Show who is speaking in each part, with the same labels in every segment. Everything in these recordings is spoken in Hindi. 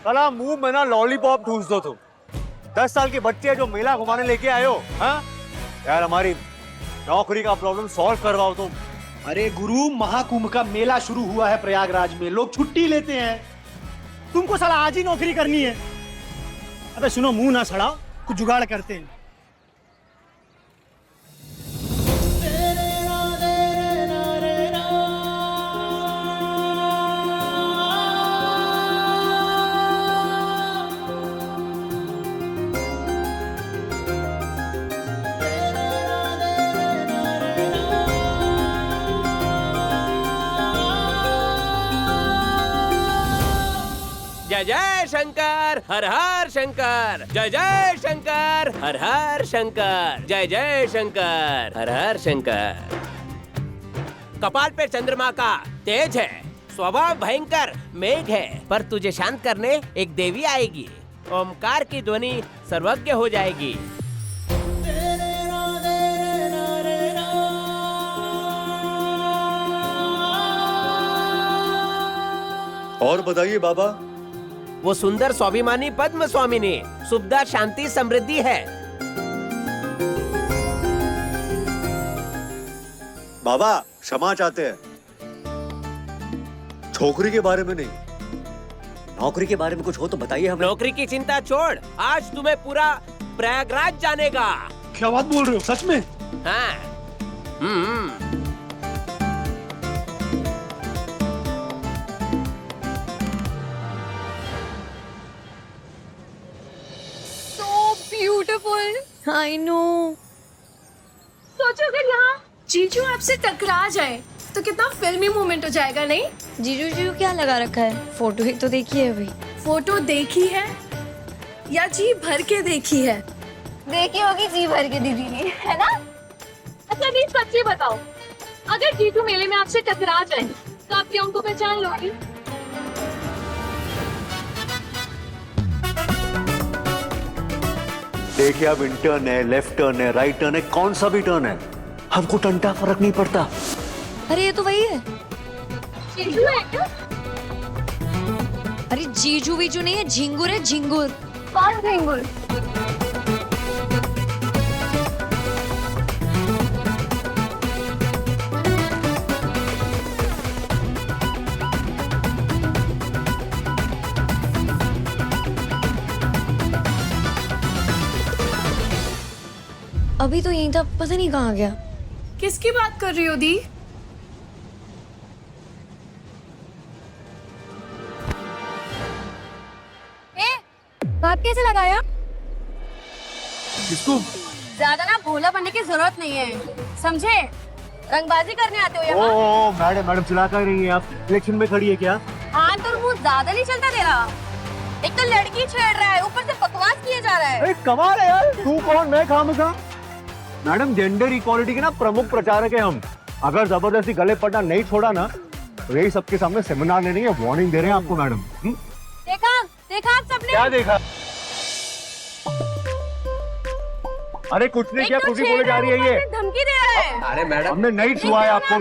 Speaker 1: साला मुंह में ना लॉलीपॉप ठूस दो तुम। 10 साल के बच्चे जो मेला घुमाने लेके आए हो, हाँ? यार हमारी नौकरी का प्रॉब्लम सॉल्व करवाओ तुम।
Speaker 2: अरे गुरु, महाकुंभ का मेला शुरू हुआ है प्रयागराज में, लोग छुट्टी लेते हैं।
Speaker 3: तुमको साला आज ही नौकरी करनी है। अबे सुनो, मुंह ना सड़ाओ, कुछ जुगाड़ करते हैं।
Speaker 4: जय जय शंकर, हर हर शंकर, जय जय शंकर, हर हर शंकर, जय जय शंकर, हर हर शंकर। कपाल पे चंद्रमा का तेज है, स्वभाव भयंकर मेघ है, पर तुझे शांत करने एक देवी आएगी। ओमकार की ध्वनि सर्वज्ञ हो जाएगी।
Speaker 1: और बताइए बाबा।
Speaker 4: वो सुंदर स्वाभिमानी पद्म स्वामिनी, सुखदा शांति समृद्धि है।
Speaker 1: बाबा क्षमा चाहते हैं, छोकरी के बारे में नहीं, नौकरी के बारे में कुछ हो तो बताइए हमें।
Speaker 4: नौकरी की चिंता छोड़, आज तुम्हें पूरा प्रयागराज जानेगा।
Speaker 2: क्या बात बोल रहे हो, सच में?
Speaker 4: हाँ।
Speaker 5: ब्यूटीफुल। I know.
Speaker 6: सोचो अगर यहाँ जीजू आपसे टकरा जाए तो कितना फिल्मी मोमेंट हो जाएगा, नहीं?
Speaker 5: जीजू जीजू क्या लगा रखा है? फोटो ही तो देखी है भाई।
Speaker 6: फोटो देखी है या जी भर के देखी है?
Speaker 5: देखी होगी जी भर के दीदी ने, है ना?
Speaker 6: अच्छा नहीं, सच्ची बताओ, अगर जीजू मेले में आपसे टकरा जाए तो आप क्या उनको पहचान लोगी?
Speaker 1: देखिए अब इंटर्न है, लेफ्ट टर्न है, राइट टर्न है, कौन सा भी टर्न है, हमको टंटा फर्क नहीं पड़ता।
Speaker 5: अरे ये तो वही है।
Speaker 6: जीजू है क्या?
Speaker 5: अरे जीजू वीजू नहीं है, झिंगुर है, झिंगुर।
Speaker 6: कौन झिंगुर?
Speaker 5: अभी तो यहीं था, पता नहीं कहाँ गया।
Speaker 6: किसकी बात कर रही हो दी?
Speaker 5: बात कैसे लगाया?
Speaker 2: किसको?
Speaker 5: ज्यादा ना भोला बनने की जरूरत नहीं है, समझे? रंगबाजी करने आते हो यहाँ?
Speaker 1: ओ मैडम चिल्ला कर रही हैं आप? इलेक्शन में खड़ी है क्या?
Speaker 5: हाँ तो मुँह ज्यादा नहीं चलता तेरा। एक तो लड़की छेड़ रहा है, ऊपर से बकवास किए जा रहा है।
Speaker 1: अरे कमाल है यार, तू कौन मैं खामखा? मैडम जेंडर इक्वालिटी के ना प्रमुख प्रचारक है हम। अगर जबरदस्ती गले पड़ना नहीं छोड़ा ना तो यही सबके सामने सेमिनार ले रही है, वार्निंग दे रहे हैं आपको मैडम।
Speaker 5: देखा आप सबने?
Speaker 1: क्या देखा? अरे कुछ नहीं किया, कुछ ही बोले जा रही है ये।
Speaker 5: धमकी दे रहा है।
Speaker 4: अरे मैडम,
Speaker 1: हमने नहीं छुआ है आपको।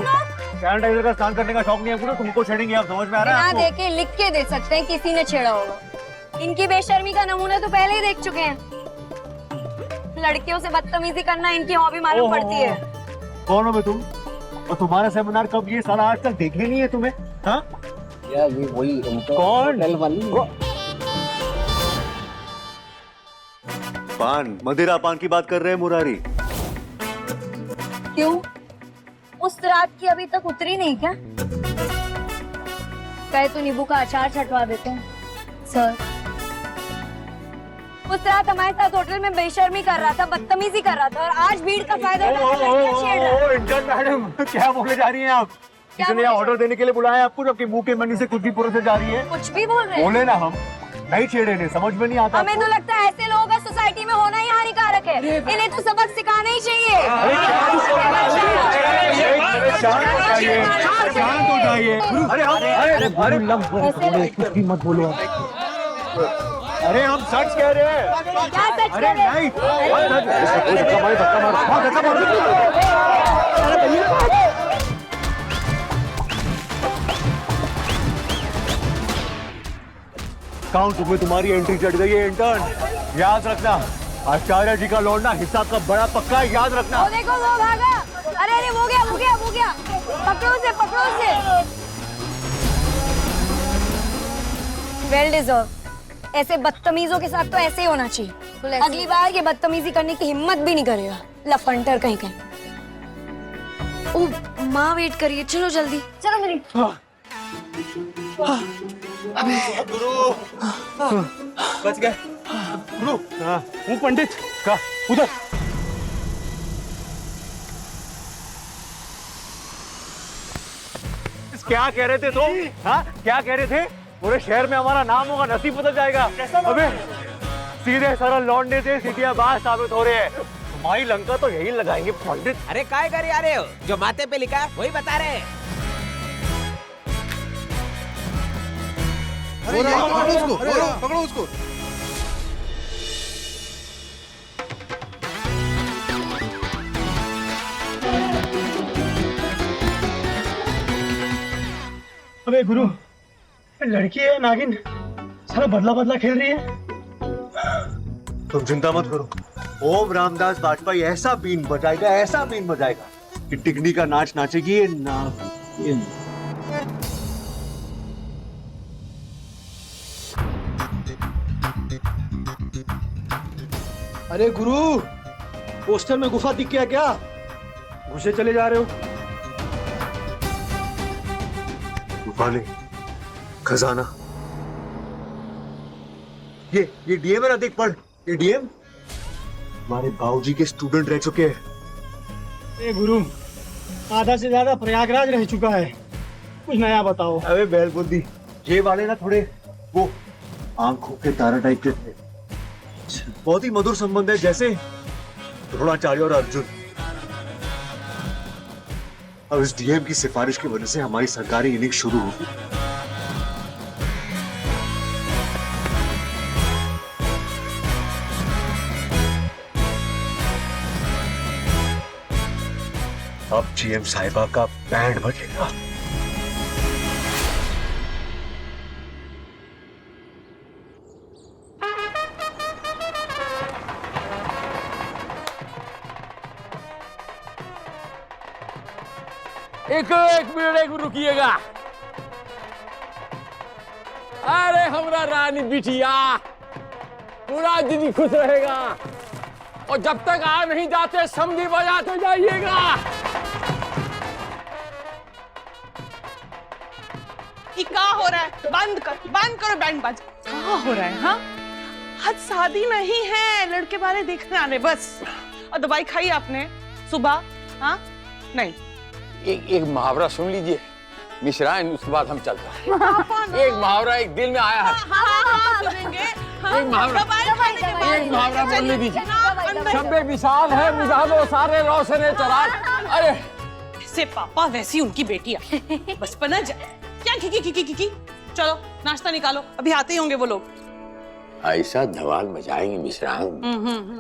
Speaker 1: सैनिटाइजर का स्नान करने का शौक नहीं है आपको, तुमको छेड़ेंगे आप, समझ में आ रहा है आपको?
Speaker 5: देखे लिख के दे सकते हैं किसी ने छेड़ा होगा। इनकी बेशर्मी का नमूना तो पहले ही देख चुके हैं। लड़कियों से बदतमीजी करना इनकी हॉबी मालूम पड़ती है।
Speaker 1: कौन हो बे तुम? और तुम्हारा सेमिनार कब? ये साला आज तक देखे नहीं है तुम्हें? हाँ
Speaker 7: यार ये वही
Speaker 1: कौन?
Speaker 7: होटल वाली।
Speaker 1: पान, मदिरा पान की बात कर रहे हैं मुरारी?
Speaker 5: क्यों? उस रात की अभी तक उतरी नहीं क्या? कहे तो नींबू का अचार छटवा देते हैं सर। उस रात हमारे साथ होटल में बेशर्मी कर रहा था, बदतमीजी कर रहा था, और आज भीड़ का फायदा
Speaker 1: मैडम क्या बोले जा रही हैं आप? इसलिए ऑर्डर देने के लिए बुलाया आपको, जबकि मुंह के मनी से कुछ भी पुरोसे जा रही है।
Speaker 5: कुछ भी बोल रहे हैं।
Speaker 1: बोले ना हम नहीं छेड़े ने, समझ में नहीं आता।
Speaker 5: हमें तो लगता है ऐसे लोगों का सोसाइटी में होना ही हानिकारक है। इन्हें तो सबक सिखाना ही चाहिए।
Speaker 1: शांत हो जाइए।
Speaker 7: अरे मत बोलो।
Speaker 1: अरे हम सच कह रहे हैं।
Speaker 5: क्या सच
Speaker 1: अरे
Speaker 5: कह रहे हैं?
Speaker 1: नहीं, धक्का मारो। अकाउंट में तुम्हारी एंट्री चढ़ गई है इंटर्न। याद रखना, आचार्य जी का लौटना हिसाब का बड़ा पक्का है, याद रखना।
Speaker 5: वो देखो वो भागा। अरे अरे वो गया। पकड़ो उसे। Well deserve. ऐसे बदतमीजों के साथ तो ऐसे ही होना चाहिए। अगली बार ये बदतमीजी करने की हिम्मत भी नहीं करेगा, लफंटर कहीं कहीं। ओ माँ वेट करिए, चलो जल्दी। चलो मेरी।
Speaker 2: बच गए।
Speaker 3: गुरु हूँ पंडित
Speaker 1: का उधर। क्या कह रहे थे तुम? हाँ क्या कह रहे थे? पूरे शहर में हमारा नाम होगा, नसीब बदल जाएगा। अबे सीधे सरल लौंडे से सीटियाबाज साबित हो रहे हैं। तुम्हारी लंका तो यही लगाएंगे पंडित।
Speaker 4: अरे काय कर रहे हो? जो माथे पे लिखा है वही बता रहे हैं।
Speaker 8: पकड़ो उसको।
Speaker 3: अबे गुरु, लड़की है नागिन, सारा बदला खेल रही है।
Speaker 1: तुम चिंता मत करो, ओम रामदास वाजपेयी ऐसा बीन बजाएगा कि टिकनी का नाच नाचेगी ये नागिन।
Speaker 2: अरे गुरु, पोस्टर में गुफा दिख गया क्या? घुसे चले जा रहे हो?
Speaker 1: गुफा नहीं, खजाना। ये डीएम है ना, देख पढ़। ये डीएम हमारे बाबूजी के स्टूडेंट रह चुके हैं।
Speaker 3: ए गुरु, आधा से ज्यादा प्रयागराज रह चुका है, कुछ नया बताओ।
Speaker 1: अबे बैल बुद्धि, ये वाले ना थोड़े वो आंखों के तारा टाइप के थे। बहुत ही मधुर संबंध है, जैसे द्रोणाचार्य और अर्जुन। अब इस डीएम की सिफारिश की वजह से हमारी सरकारी इनिंग शुरू होगी। अब जीएम साहिबा का बैंड बजेगा।
Speaker 9: एक मिनट रुकिएगा। अरे हमरा रानी बिटिया, पूरा दिन खुश रहेगा, और जब तक आ नहीं जाते समझी बजाते जाइएगा।
Speaker 10: ये क्या हो रहा है? बंद करो बैंड बाजा। क्या हो रहा है? हाँ, आज शादी नहीं है, लड़के वाले देखने आने बस। और दवाई खाई आपने सुबह? हाँ नहीं।
Speaker 9: एक मुहावरा सुन लीजिए मिश्राइन, उसके बाद हम चलते हैं। एक मुहावरा एक दिल में आया है।
Speaker 10: सुनेंगे।
Speaker 9: एक मुहावरा बोलने दीजिए। शब्बे विशाल है, बुझा दो सारे रोशने चराग। अरे
Speaker 10: से पापा वैसी उनकी बेटियां, बस बना जाए। क्या की चलो नाश्ता निकालो, अभी आते ही होंगे वो लोग।
Speaker 9: ऐसा धमाल मचाएंगे मिश्राइन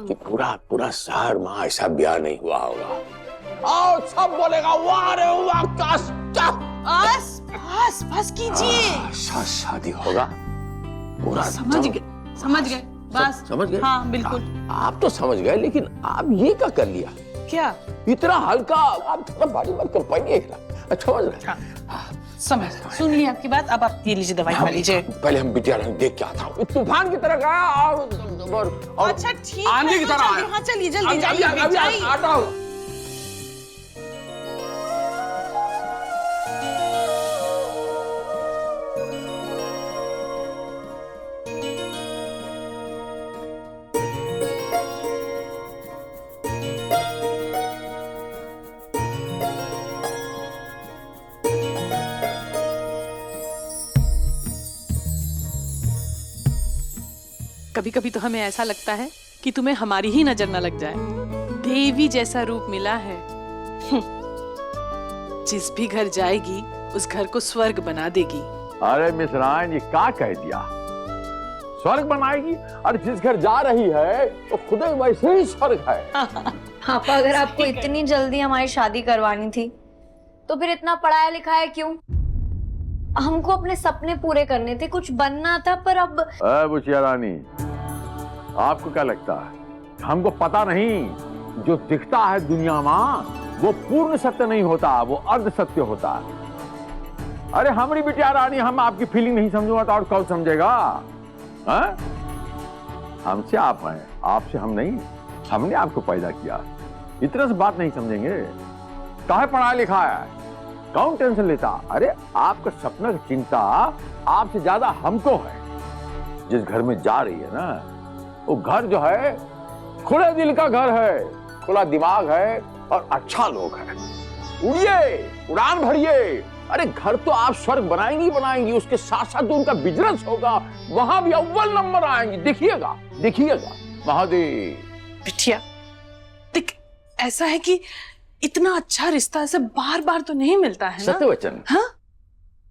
Speaker 9: कि पूरा शहर में ऐसा ब्याह नहीं हुआ होगा। और सब बोलेगा वाह रे वाह,
Speaker 10: बस कीजिए।
Speaker 9: शादी होगा पूरा।
Speaker 10: समझ गए बस।
Speaker 9: समझ गए?
Speaker 10: हाँ बिल्कुल।
Speaker 9: आप तो समझ गए, लेकिन आप ये क्या कर लिया?
Speaker 10: क्या
Speaker 9: इतना हल्का? आप थोड़ा भारी बात कर पाएंगे? अच्छा
Speaker 10: समझ सुन ली आपकी बात। अब आप ये लीजिए दवाई खा लीजिए।
Speaker 9: पहले हम बिटिया देख के आता हूँ। तूफान की तरह गया और
Speaker 10: अच्छा ठीक
Speaker 9: आंधी की तरह।
Speaker 10: हाँ चलिए जल्दी जाइए।
Speaker 9: आता हूँ।
Speaker 10: कभी कभी तो हमें ऐसा लगता है कि तुम्हें हमारी ही नजर न लग जाए। देवी जैसा रूप मिला है। जिस भी घर जाएगी उस घर को स्वर्ग बना देगी।
Speaker 9: अरे मिश्राइन, ये क्या कह दिया? स्वर्ग बनाएगी? अरे जिस घर जा रही है तो खुद वैसे ही स्वर्ग है।
Speaker 5: पापा, अगर आपको इतनी जल्दी हमारी शादी करवानी थी तो फिर इतना पढ़ाया लिखाया क्यों? हमको अपने सपने पूरे करने थे, कुछ बनना था, पर अब
Speaker 9: बुचिया रानी, आपको क्या लगता है हमको पता नहीं? जो दिखता है दुनिया में वो पूर्ण सत्य नहीं होता, वो अर्ध सत्य होता है। अरे हमारी बिटिया रानी, हम आपकी फीलिंग नहीं समझूंगा तो और कौन समझेगा? हमसे आप हैं, आपसे हम नहीं। हमने आपको पैदा किया, इतना से बात नहीं समझेंगे? काहे पढ़ा लिखा है, कौन टेंशन लेता? अरे आपका सपना की चिंता आपसे ज्यादा हमको है। जिस घर में जा रही है ना, वो घर जो है खुले दिल का घर है, खुला दिमाग है और अच्छा लोग है। उड़िए, उड़ान भरिए। अरे घर तो आप स्वर्ग बनाएंगी बनाएंगी, उसके साथ साथ जो उनका बिजनेस होगा वहां भी अव्वल नंबर आएंगे। देखिएगा देखिएगा महादेव।
Speaker 10: बिटिया देख, ऐसा है कि इतना अच्छा रिश्ता ऐसे बार बार तो नहीं मिलता है ना।
Speaker 9: सत्यवचन।
Speaker 10: हाँ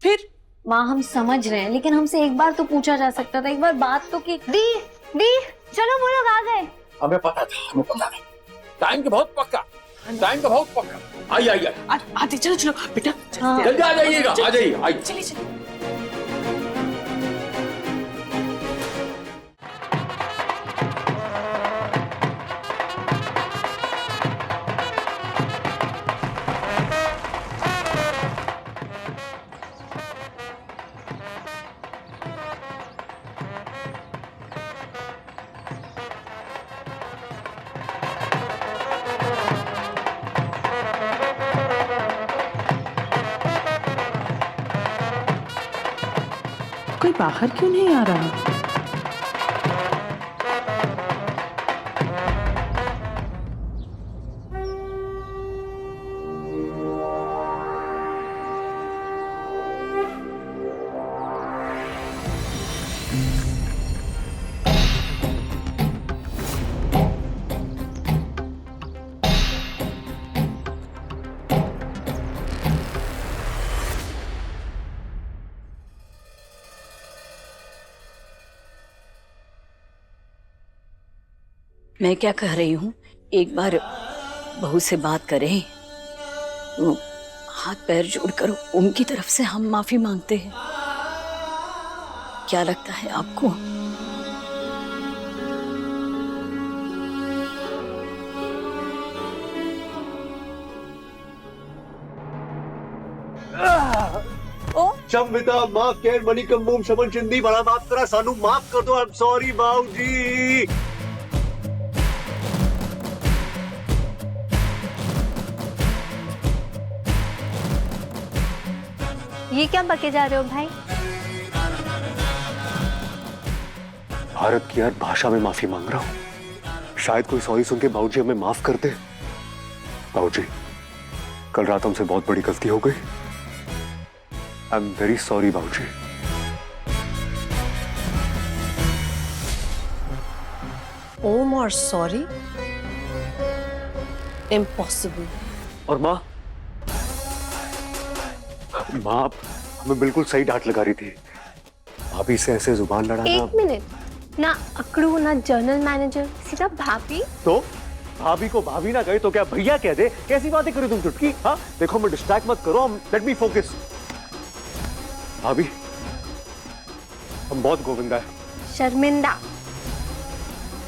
Speaker 10: फिर
Speaker 5: माँ हम समझ रहे हैं, लेकिन हमसे एक बार तो पूछा जा सकता था, एक बार बात तो की। दी चलो वो लोग आ गए।
Speaker 9: हमें पता था, हमें पता था। टाइम का बहुत पक्का, टाइम का बहुत पक्का। आइए आइए
Speaker 10: आते, चलो चलो बेटा,
Speaker 5: हाँ।
Speaker 9: जल्दी आ जाइएगा, आ जाइए आइए।
Speaker 10: चलिए चलिए। कोई बाहर क्यों नहीं आ रहा?
Speaker 11: मैं क्या कह रही हूँ, एक बार बहू से बात करें, तो हाथ पैर जोड़कर उनकी तरफ से हम माफी मांगते हैं। क्या लगता है आपको?
Speaker 1: शम्मिता माफ कर, मणिकम्बुम शमन चिंदी बड़ा माफ करा, सानू माफ कर दो। आई एम सॉरी बाऊजी।
Speaker 5: ये क्या बके जा रहे हो भाई?
Speaker 1: भारत की हर भाषा में माफी मांग रहा हूँ। शायद कोई सॉरी सुन के बाबूजी हमें माफ कर दे। बाबूजी, कल रात हमसे बहुत बड़ी गलती हो गई। आई एम वेरी सॉरी बाबूजी।
Speaker 10: ओम और सॉरी? इम्पॉसिबल।
Speaker 1: और माँ आप हमें बिल्कुल सही डांट लगा रही थी। भाभी से ऐसे जुबान लड़ाना।
Speaker 6: एक मिनट, ना अकड़ू ना जनरल मैनेजर, सीधा भाभी।
Speaker 1: तो भाभी को भाभी ना गए तो क्या भैया कह दे? कैसी बातें करी तुम चुटकी? हाँ देखो, मैं डिस्ट्रैक्ट मत करो, लेट मी फोकस। भाभी हम बहुत गोविंदा है।
Speaker 6: शर्मिंदा।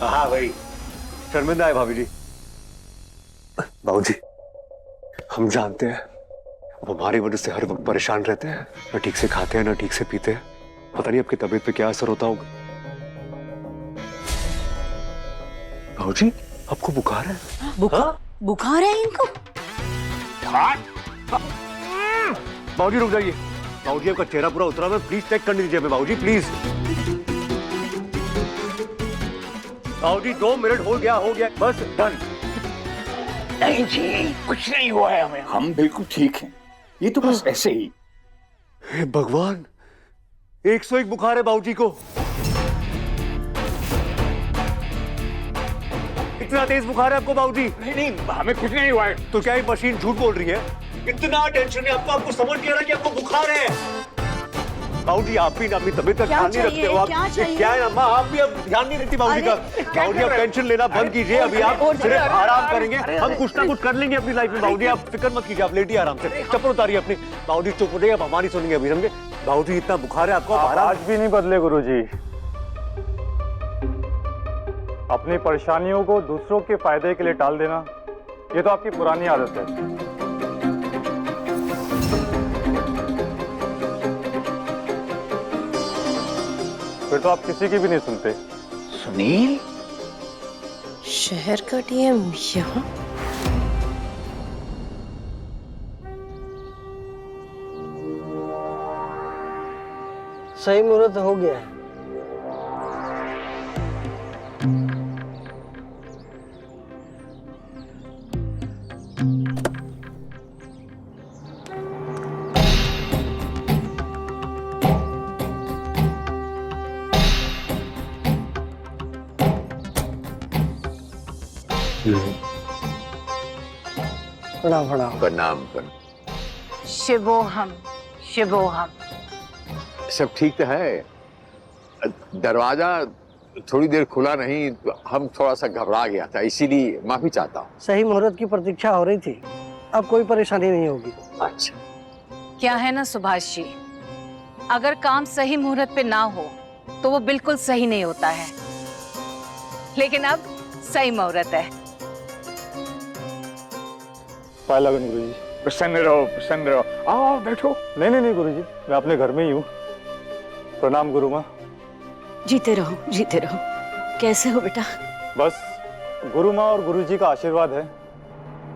Speaker 1: हाँ भाई शर्मिंदा है भाभी जी। बाबूजी हम जानते हैं अब हमारी वजह से हर वक्त परेशान रहते हैं, ना ठीक से खाते हैं ना ठीक से पीते हैं। पता नहीं आपकी तबीयत पे क्या असर होता होगा। बाबूजी आपको बुखार है?
Speaker 11: बुखार है इनको?
Speaker 1: बाबूजी रुक जाइए। बाबूजी आपका चेहरा पूरा उतरा हुआ है, प्लीज चेक करने दीजिए हमें बाबूजी, प्लीज। बाबूजी 2 मिनट हो गया बस, डन।
Speaker 9: नहीं जी, कुछ नहीं हुआ है हमें, हम बिल्कुल ठीक हैं। ये तो बस ऐसे ही।
Speaker 1: हे भगवान, 101 बुखार है बाबूजी को। इतना तेज बुखार है आपको बाबूजी?
Speaker 9: नहीं हमें कुछ नहीं हुआ है।
Speaker 1: तो क्या ये मशीन झूठ बोल रही है? इतना टेंशन है आपको समझ नहीं आ रहा कि आपको बुखार है? बाबूजी आप भी अपनी तबीयत का ख्याल नहीं रखते हो। आप क्या है अम्मा, आप भी अब ध्यान नहीं रखती बाबूजी का। बाबूजी आप टेंशन लेना बंद कीजिए, अभी आप सिर्फ आराम करेंगे। हम कुछ ना कुछ कर लेंगे अपनी लाइफ में बाबूजी, आप फिक्र मत कीजिए, आप लेटिए आराम से, चप्पल उतारिए अपनी। बाबूजी चुप हो जाइए, आप हमारी सुनेंगे अभी, समझे? बाबूजी इतना बुखार है आपको? आज भी नहीं बदले गुरुजी। अपनी परेशानियों को दूसरों के फायदे के लिए टाल देना, ये तो आपकी पुरानी आदत है। फिर तो आप किसी की भी नहीं सुनते।
Speaker 7: सुनील,
Speaker 6: शहर का डीएम यहाँ?
Speaker 3: सही मुहूर्त हो गया है। प्रणाम प्रणाम।
Speaker 9: प्रणाम।
Speaker 11: शिवोहम शिवोहम।
Speaker 9: सब ठीक तो है। दरवाजा थोड़ी देर खुला नहीं तो हम थोड़ा सा घबरा गया था, इसीलिए माफी चाहता हूँ।
Speaker 3: सही मुहूर्त की प्रतीक्षा हो रही थी, अब कोई परेशानी नहीं होगी।
Speaker 9: अच्छा,
Speaker 11: क्या है ना सुभाष जी, अगर काम सही मुहूर्त पे ना हो तो वो बिल्कुल सही नहीं होता है, लेकिन अब सही मुहूर्त है।
Speaker 1: पाए लगन गुरुजी।
Speaker 9: प्रसन्न रहो, प्रसन्न रहो। आओ बैठो।
Speaker 1: नहीं गुरुजी, मैं अपने घर में ही हूँ। प्रणाम गुरु माँ।
Speaker 11: जीते रहो, जीते रहो। कैसे हो बेटा?
Speaker 1: बस गुरु माँ और गुरुजी का आशीर्वाद है।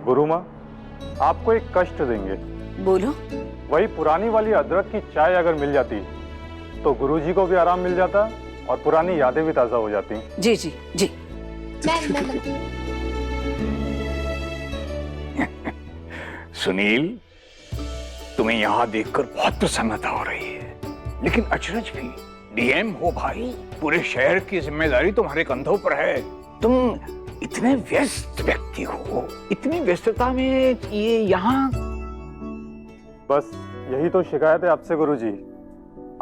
Speaker 1: गुरु माँ, आपको एक कष्ट देंगे।
Speaker 11: बोलो।
Speaker 1: वही पुरानी वाली अदरक की चाय अगर मिल जाती तो गुरुजी को भी आराम मिल जाता और पुरानी यादें भी ताजा हो जाती।
Speaker 11: जी जी जी।
Speaker 9: सुनील, तुम्हें यहाँ देखकर बहुत प्रसन्नता हो रही है, लेकिन अचरज भी। डीएम हो भाई, पूरे शहर की जिम्मेदारी तुम्हारे कंधों पर है। तुम इतने व्यस्त व्यक्ति हो, इतनी व्यस्तता में ये यहाँ।
Speaker 1: बस यही तो शिकायत है आपसे गुरुजी।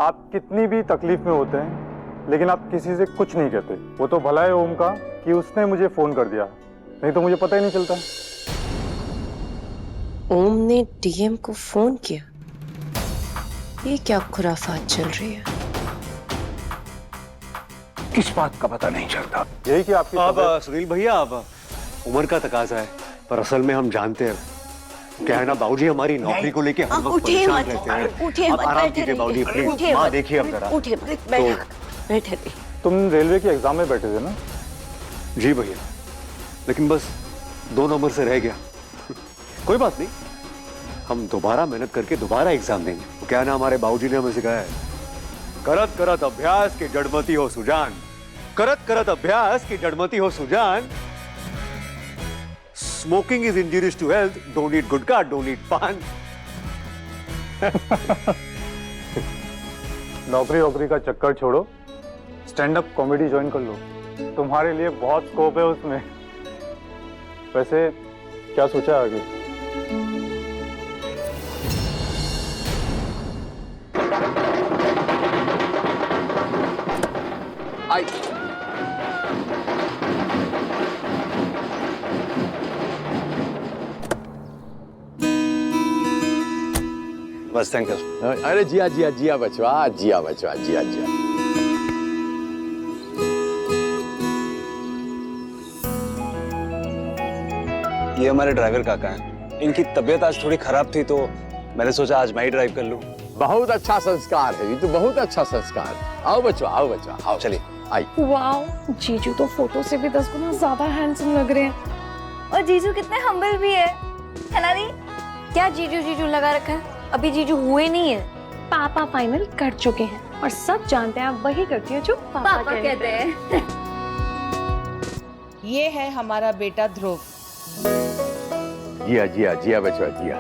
Speaker 1: आप कितनी भी तकलीफ में होते हैं, लेकिन आप किसी से कुछ नहीं कहते। वो तो भला है ओम का कि उसने मुझे फोन कर दिया, नहीं तो मुझे पता ही नहीं चलता।
Speaker 6: ओम ने डीएम को फोन किया? ये क्या खुराफात चल रही है?
Speaker 9: किस बात का पता नहीं चलता।
Speaker 1: यही कि आपकी
Speaker 12: अब सुनील भैया, अब उम्र का तकाजा है, पर असल में हम जानते हैं क्या है ना बाबूजी, हमारी नौकरी को लेके हम लोग परेशान रहते हैं। आप आराम कीजिए बाबूजी, प्लीज। माँ देखिए अब जरा।
Speaker 11: बैठे रहिए।
Speaker 1: तुम रेलवे के एग्जाम में बैठे थे ना?
Speaker 12: जी भैया, लेकिन बस 2 नंबर से रह गया। कोई बात नहीं, हम दोबारा मेहनत करके दोबारा एग्जाम देंगे। क्या ना हमारे बाबूजी ने हमें सिखाया है, करत करत अभ्यास की जड़मती हो सुजान, करत करत अभ्यास की जड़मती हो सुजान। Smoking is injurious to health, don't eat gutka, don't eat paan.
Speaker 1: नौकरी का चक्कर छोड़ो, स्टैंड अप कॉमेडी ज्वाइन कर लो। तुम्हारे लिए बहुत स्कोप है उसमें। वैसे क्या सोचा है आगे?
Speaker 9: आई।
Speaker 12: बस थैंक यू।
Speaker 9: अरे जिया जिया जिया बचवा, जिया बचवा, जिया जिया।
Speaker 12: ये हमारे ड्राइवर काका हैं। इनकी तबीयत आज थोड़ी खराब थी तो मैंने सोचा आज मैं ही ड्राइव कर लूं।
Speaker 9: बहुत अच्छा संस्कार है, ये तो बहुत अच्छा संस्कार। आओ बचवा, आओ बचवा, आओ।
Speaker 12: चलिए।
Speaker 9: आई।
Speaker 6: वाओ, जीजू तो फोटो से भी 10 गुना ज्यादा हैंडसम लग रहे हैं।
Speaker 5: और जीजू कितने हम्बल भी है ना दी? क्या जीजू जीजू लगा रखा है? अभी जीजू हुए नहीं है।
Speaker 6: पापा फाइनल कर चुके हैं और सब जानते हैं आप वही करती है जो पापा कहते हैं।
Speaker 10: ये है हमारा बेटा ध्रुव।
Speaker 9: जिया जिया जिया बचवा, जिया।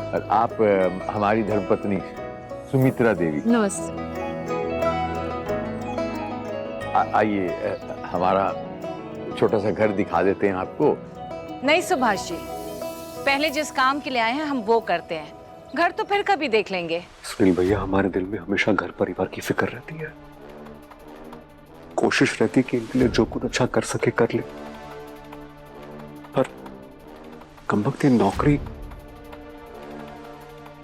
Speaker 9: और आप हमारी धर्मपत्नी सुमित्रा देवी।
Speaker 6: नमस्ते।
Speaker 9: आइए, हमारा छोटा सा घर दिखा देते हैं आपको।
Speaker 11: नहीं सुभाष जी, पहले जिस काम के लिए आए हैं हम वो करते हैं, घर तो फिर कभी देख लेंगे।
Speaker 12: सुनील भैया, हमारे दिल में हमेशा घर परिवार की फिक्र रहती है। कोशिश रहती है कि इनके लिए जो कुछ अच्छा कर सके कर ले, पर कमबख्त ये नौकरी।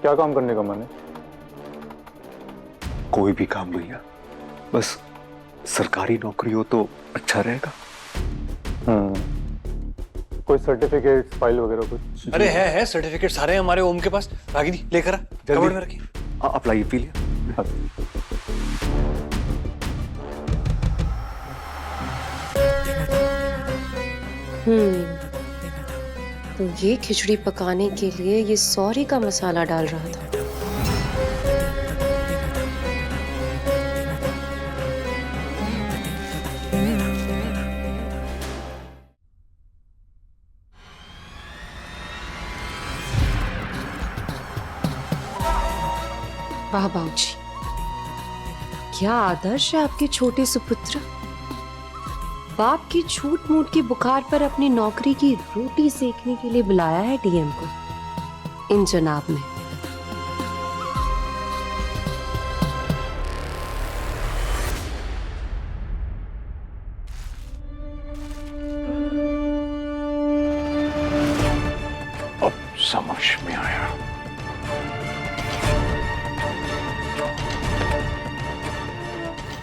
Speaker 1: क्या काम करने का मन है?
Speaker 12: कोई भी काम भैया, बस सरकारी नौकरी हो तो अच्छा रहेगा।
Speaker 1: कोई सर्टिफिकेट फाइल वगैरह कुछ?
Speaker 12: अरे है सर्टिफिकेट सारे हमारे ओम के पास। रागिनी लेकर आ, कबर्ड में रखिए। हाँ अप्लाई पी लिया।
Speaker 6: तो ये खिचड़ी पकाने के लिए ये सॉरी का मसाला डाल रहा था। वाह बाबूजी, क्या आदर्श है आपके छोटे सुपुत्र। बाप की छूट मूट की बुखार पर अपनी नौकरी की रोटी सेकने के लिए बुलाया है डीएम को इन जनाब ने।
Speaker 9: अब समझ में आया।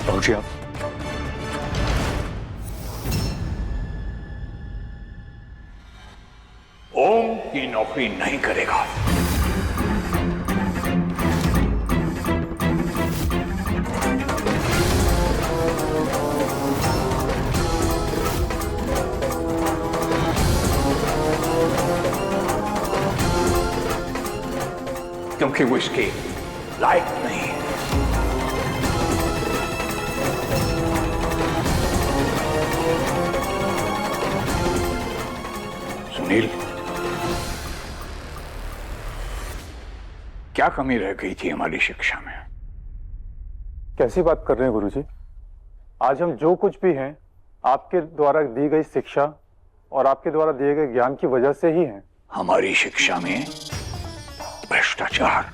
Speaker 12: बाबूजी आप
Speaker 9: ओम की नौकरी नहीं करेगा। क्योंकि वो इसके लायक नहीं है। सुनील, क्या कमी रह गई थी हमारी शिक्षा में?
Speaker 1: कैसी बात कर रहे हैं गुरुजी? आज हम जो कुछ भी हैं आपके द्वारा दी गई शिक्षा और आपके द्वारा दिए गए ज्ञान की वजह से ही हैं।
Speaker 9: हमारी शिक्षा में भ्रष्टाचार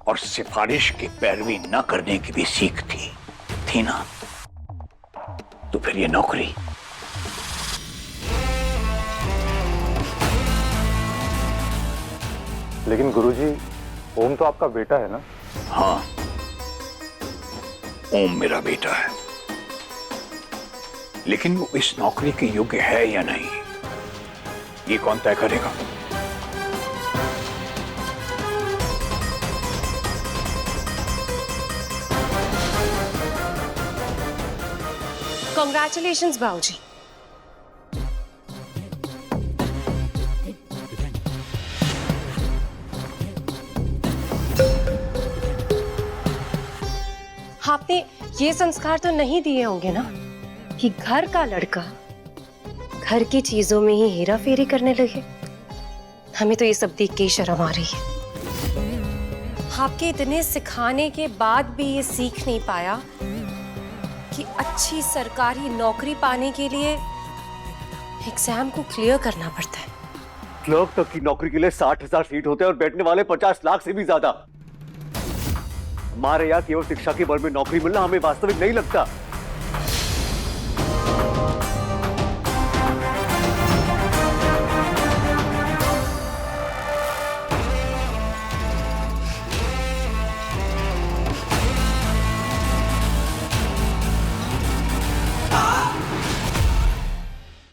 Speaker 9: और सिफारिश की पैरवी न करने की भी सीख थी ना? तो फिर ये नौकरी?
Speaker 1: लेकिन गुरुजी, ओम तो आपका बेटा है ना?
Speaker 9: हाँ, ओम मेरा बेटा है, लेकिन वो इस नौकरी के योग्य है या नहीं, ये कौन तय करेगा?
Speaker 6: Congratulations, बाबूजी। आपने ये संस्कार तो नहीं दिए होंगे ना कि घर का लड़का घर की चीजों में ही हेरा फेरी करने लगे। हमें तो ये सब देख के ही शर्म आ रही है। आपके इतने सिखाने के बाद भी ये सीख नहीं पाया कि अच्छी सरकारी नौकरी पाने के लिए एग्जाम को क्लियर करना पड़ता है।
Speaker 12: क्लर्क तक की नौकरी के लिए 60,000 सीट होते हैं और बैठने वाले 50 लाख से भी ज्यादा। हमारे यहाँ केवल शिक्षा के बल में नौकरी मिलना हमें वास्तविक नहीं लगता।